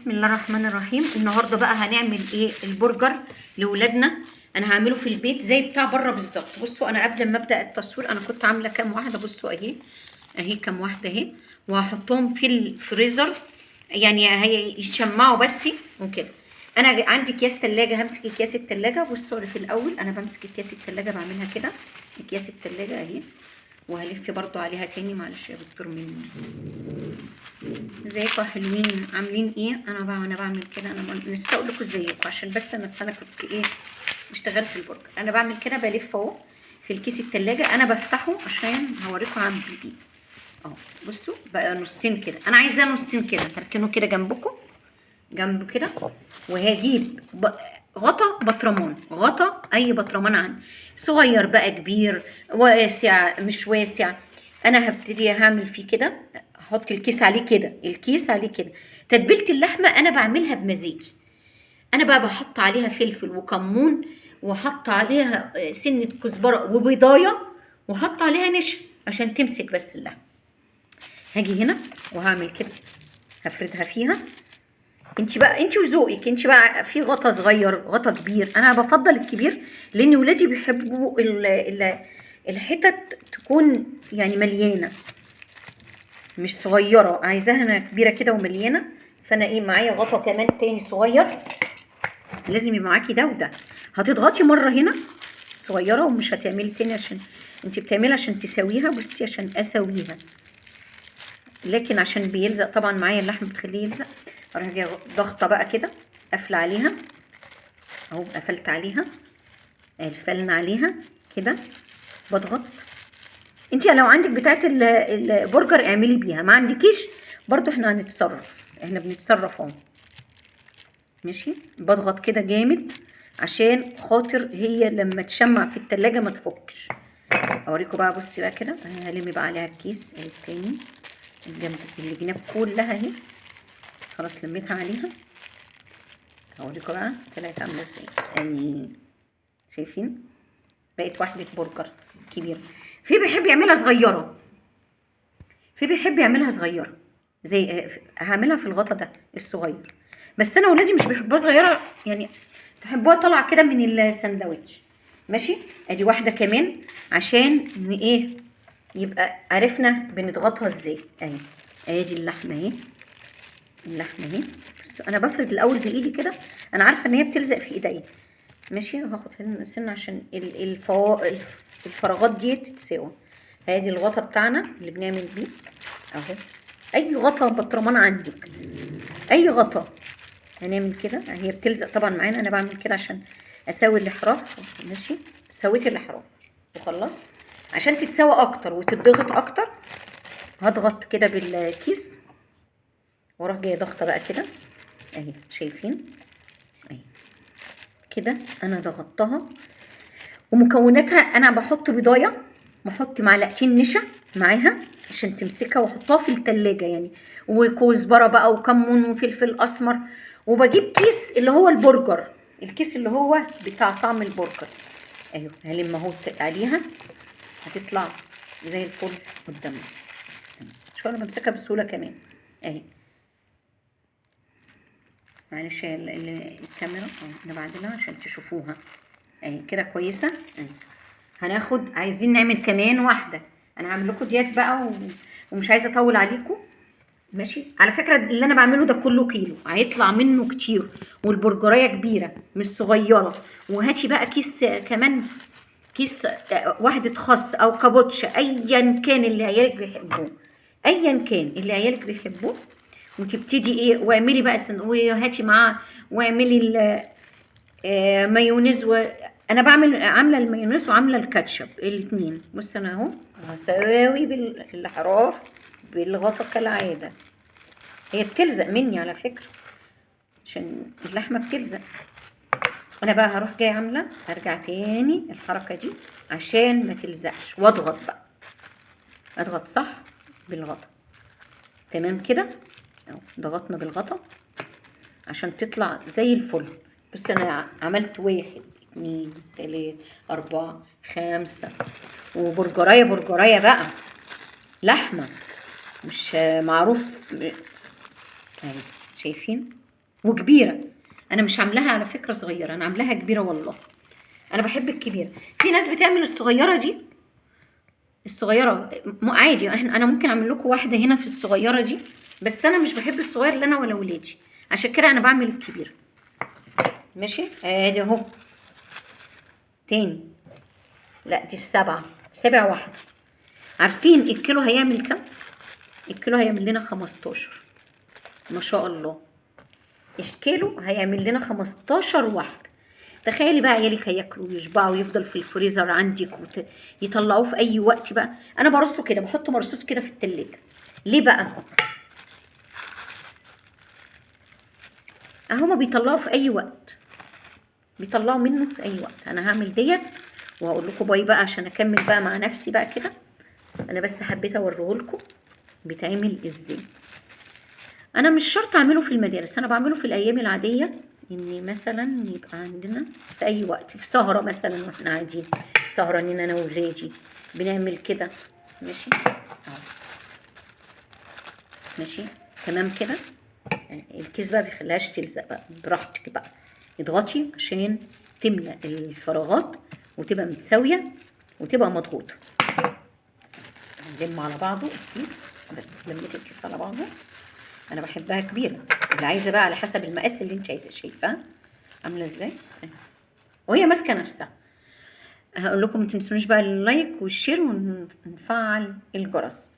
بسم الله الرحمن الرحيم. النهارده بقى هنعمل ايه؟ البرجر لاولادنا. انا هعمله في البيت زي بتاع بره بالظبط. بصوا انا قبل ما ابدا التصوير انا كنت عامله كام واحده. بصوا اهي كام واحده اهي، وهحطهم في الفريزر يعني هيشمعوا بس وكده. انا عندي اكياس تلاجة، همسك اكياس التلاجة. بصوا في الاول انا بمسك اكياس التلاجة بعملها كده، اكياس التلاجة اهي، وهلف برضو عليها تاني. معلش يا دكتور مني. ازيكم حلوين؟ عاملين ايه؟ انا بعمل كده. انا نسيت اقول لكم ازيكم عشان بس انا كنت اشتغلت في البرجر. انا بعمل كده، بلف اهو في الكيس التلاجة. انا بفتحه عشان هوريكم عامل ايه اهو. بصوا بقى نصين كده، انا عايزاه نصين كده. تركنه كده جنبكم، جنبه كده. وهجيب غطا بطرمان، غطا اي بطرمان عندي، صغير بقى كبير واسع مش واسع. انا هبتدي هعمل فيه كده، احط الكيس عليه كده، الكيس عليه كده. تتبيله اللحمه انا بعملها بمزاجي. انا بقى بحط عليها فلفل وكمون، وحط عليها سنه كزبره وبيضايه، وحط عليها نشا عشان تمسك بس اللحمه. هاجي هنا وهعمل كده، هفردها فيها. انت وذوقك، انت بقى في غطا صغير غطا كبير. انا بفضل الكبير لان ولادي بيحبوا الحتت تكون يعني مليانه مش صغيره، عايزاها انا كبيره كده ومليانه. فانا معايا غطا كمان تاني صغير. لازم يبقى معاكي ده وده. هتضغطي مره هنا صغيره ومش هتعملي تاني، عشان انت بتعملي عشان تسويها. بصي عشان اسويها، لكن عشان بيلزق طبعا معايا اللحم بتخليه يلزق. اروح جايه ضغطه بقى كده، قافله عليها اهو. قفلت عليها، قفلنا عليها كده، بضغط. انت لو عندك بتاعه البرجر اعملي بيها، ما عندكيش برضو احنا هنتصرف، احنا بنتصرف اهو. ماشي، بضغط كده جامد عشان خاطر هي لما تشمع في التلاجة ما تفكش. اوريكم بقى. بصي بقى كده، انا هلم بقى عليها الكيس التاني الجنب الجناب كلها اهي. خلاص لميتها عليها. هوريكم بقى طلعت عامله ازاي. شايفين؟ بقت واحده برجر كبيره. في بيحب يعملها صغيره، في بيحب يعملها صغيره زي هعملها في الغطا ده الصغير. بس انا ولادي مش بيحبوها صغيره، يعني تحبوها طالعه كده من الساندوتش. ماشي، ادي واحده كمان عشان يبقى عرفنا بنضغطها ازاي. ادي اللحمه اهي، اللحمه اهي. انا بفرد الاول بايدي كده، انا عارفه ان هي بتلزق في ايديا. ماشي، هاخد هنا سنه عشان الفراغات دي تتساوي. ادي الغطا بتاعنا اللي بنعمل بيه اهو. اي غطا بطرمان عندك، اي غطا هنعمل كده. هي بتلزق طبعا معانا، انا بعمل كده عشان اسوي الاحراف. ماشي، سويت الاحراف وخلاص. عشان تتسوى اكتر وتتضغط اكتر هضغط كده بالكيس، واروح جايه ضغطه بقى كده اهي. شايفين؟ اهي كده انا ضغطتها. ومكوناتها انا بحط بيضايه، بحط معلقتين نشا معاها عشان تمسكها، واحطها في التلاجة يعني، وكزبره بقى وكمون وفلفل اسمر. وبجيب كيس اللي هو البرجر، الكيس اللي هو بتاع طعم البرجر. ايوه هلم اهو عليها، هتطلع زي الفل قدامنا. شويه انا بمسكها بسهوله كمان اهي. معلش الكاميرا انا بعدلها عشان تشوفوها اهي كده كويسه اهي. هناخد، عايزين نعمل كمان واحده. انا هعمل لكم ديت بقى ومش عايزه اطول عليكم. ماشي، على فكره اللي انا بعمله ده كله كيلو، هيطلع منه كتير، والبرجرايه كبيره مش صغيره. وهاتي بقى كيس كمان، كيس واحده خس او كابوتشا، ايا كان اللي عيالك بيحبوه، ايا كان اللي عيالك بيحبوه. وتبتدي واعملي بقى وهاتي معاه واعملي مايونيز. انا عامله المايونيز وعامله الكاتشب الاثنين. بص انا اهو هساوي بالاحراف بالغطا كالعاده. هي بتلزق مني على فكره عشان اللحمه بتلزق. انا بقى هروح جايه عامله، ارجع تاني الحركه دي عشان ما تلزقش، واضغط بقى، اضغط صح بالغطا. تمام كده اهو، ضغطنا بالغطا عشان تطلع زي الفل. بس انا عملت 1 2 3 4 5 وبرجرايه برجرايه بقى لحمه مش معروف اهي. شايفين؟ وكبيره. انا مش عاملاها على فكره صغيره، انا عاملاها كبيره والله. انا بحب الكبيره. في ناس بتعمل الصغيره دي، الصغيره عادي. انا ممكن اعمل لكم واحده هنا في الصغيره دي، بس انا مش بحب الصغير لا انا ولا ولادي، عشان كده انا بعمل الكبيره. ماشي، ادي اهو. تاني، لا دي السبعه، سابع واحده. عارفين الكيلو هيعمل كام؟ الكيلو هيعمل لنا 15. ما شاء الله، الكيلو هيعمل لنا 15 واحده. تخيلي بقى عيالك هياكلوا ويشبعوا ويفضل في الفريزر عندك يطلعوه في اي وقت. بقى انا برصه كده، بحطه مرصوص كده في التلاجة. ليه بقى؟ هما بيطلعوا في اي وقت، بيطلعوا منه في اي وقت. انا هعمل ديت وهقول لكم باي بقى عشان اكمل بقى مع نفسي بقى كده. انا بس حبيت اوريه لكم بيتعمل ازاي. انا مش شرط اعمله في المدارس، انا بعمله في الايام العاديه، ان مثلا يبقى عندنا في اي وقت، في سهره مثلا واحنا قاعدين سهرانين انا وولادي بنعمل كده. ماشي اهو، ماشي تمام كده. يعني الكيس بقى بيخليهاش تلزق بقى، براحتك بقى اضغطي عشان تملى الفراغات وتبقى متساويه وتبقى مضغوطه. نلم على بعضه الكيس، بس لميت الكيس على بعضه. انا بحبها كبيره، اللي عايزه بقى على حسب المقاس اللي انت عايزاه. شايفاه عامله ازاي وهي ماسكه نفسها. هقول لكم ما تنسونيش بقى اللايك والشير ونفعل الجرس.